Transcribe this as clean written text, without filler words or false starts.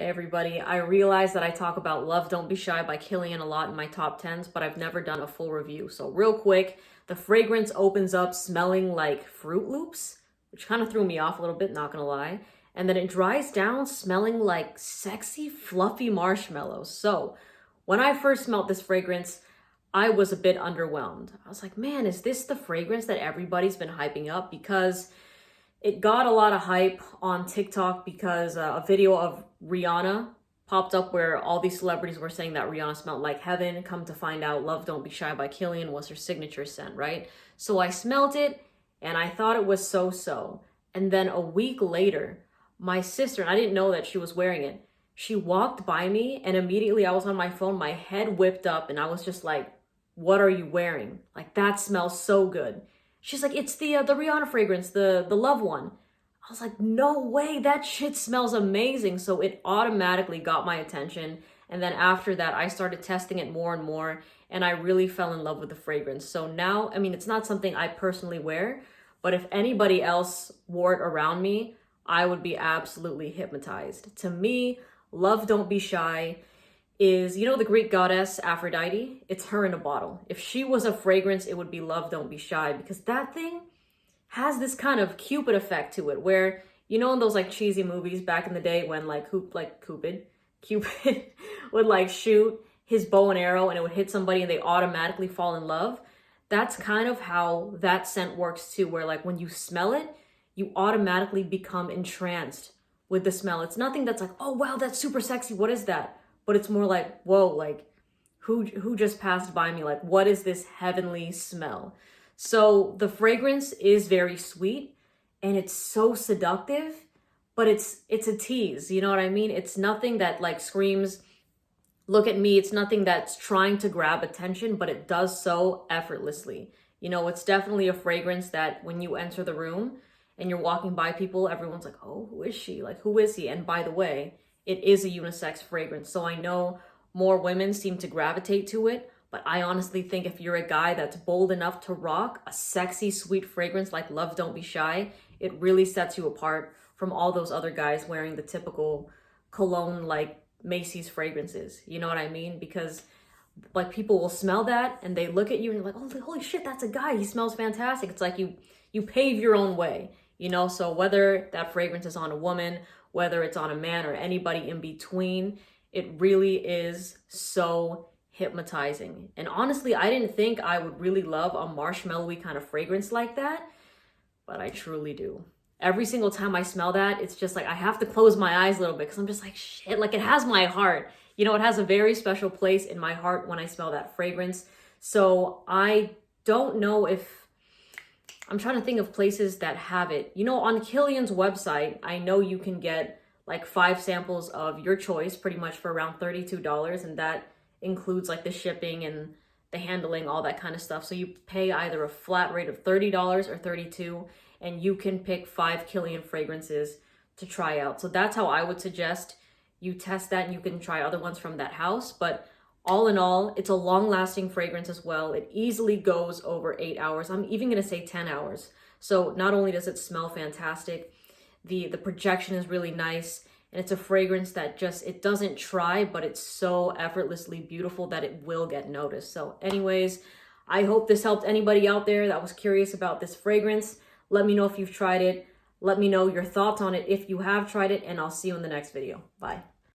Hey everybody, I realize that I talk about Love Don't Be Shy by Kilian a lot in my top 10s, but I've never done a full review. So real quick, the fragrance opens up smelling like Fruit Loops, which kind of threw me off a little bit, not gonna lie. And then it dries down smelling like sexy, fluffy marshmallows. So when I first smelled this fragrance, I was a bit underwhelmed. I was like, man, is this the fragrance that everybody's been hyping up? Because it got a lot of hype on TikTok because a video of Rihanna popped up where all these celebrities were saying that Rihanna smelled like heaven. Come to find out, Love Don't Be Shy by Kilian was her signature scent, right? So I smelled it and I thought it was so-so. And then a week later, my sister, and I didn't know that she was wearing it, she walked by me and immediately I was on my phone, my head whipped up and I was just like, what are you wearing? Like, that smells so good. She's like, it's the Rihanna fragrance, the Love one. I was like, no way, that shit smells amazing. So it automatically got my attention. And then after that, I started testing it more and more. And I really fell in love with the fragrance. So now, I mean, it's not something I personally wear, but if anybody else wore it around me, I would be absolutely hypnotized. To me, Love Don't Be Shy is, you know, the Greek goddess Aphrodite? It's her in a bottle. If she was a fragrance, it would be Love Don't Be Shy, because that thing has this kind of Cupid effect to it where, you know, in those like cheesy movies back in the day when Cupid would like shoot his bow and arrow and it would hit somebody and they automatically fall in love. That's kind of how that scent works too, where like when you smell it, you automatically become entranced with the smell. It's nothing that's like, oh wow, that's super sexy, what is that? But it's more like, whoa, like who just passed by me? Like, what is this heavenly smell? So the fragrance is very sweet and it's so seductive, but it's a tease, you know what I mean? It's nothing that like screams, look at me. It's nothing that's trying to grab attention, but it does so effortlessly. You know, it's definitely a fragrance that when you enter the room and you're walking by people, everyone's like, oh, who is she? Like, who is he? And by the way, it is a unisex fragrance. So I know more women seem to gravitate to it, but I honestly think if you're a guy that's bold enough to rock a sexy, sweet fragrance like Love Don't Be Shy, it really sets you apart from all those other guys wearing the typical cologne like Macy's fragrances. You know what I mean? Because like people will smell that and they look at you and you're like, oh, holy shit, that's a guy. He smells fantastic. It's like you pave your own way, you know? So whether that fragrance is on a woman, whether it's on a man or anybody in between, it really is so hypnotizing. And honestly, I didn't think I would really love a marshmallowy kind of fragrance like that, but I truly do. Every single time I smell that, it's just like I have to close my eyes a little bit because I'm just like, shit, like it has my heart. You know, it has a very special place in my heart when I smell that fragrance. So I don't know if, I'm trying to think of places that have it. You know, on Kilian's website, I know you can get like 5 samples of your choice pretty much for around $32. And that includes like the shipping and the handling, all that kind of stuff. So you pay either a flat rate of $30 or $32, and you can pick 5 Kilian fragrances to try out. So that's how I would suggest you test that, and you can try other ones from that house. But all in all, it's a long-lasting fragrance as well. It easily goes over 8 hours. I'm even gonna say 10 hours. So not only does it smell fantastic, the projection is really nice, and it's a fragrance that just, it doesn't try, but it's so effortlessly beautiful that it will get noticed. So anyways, I hope this helped anybody out there that was curious about this fragrance. Let me know if you've tried it. Let me know your thoughts on it if you have tried it, and I'll see you in the next video. Bye.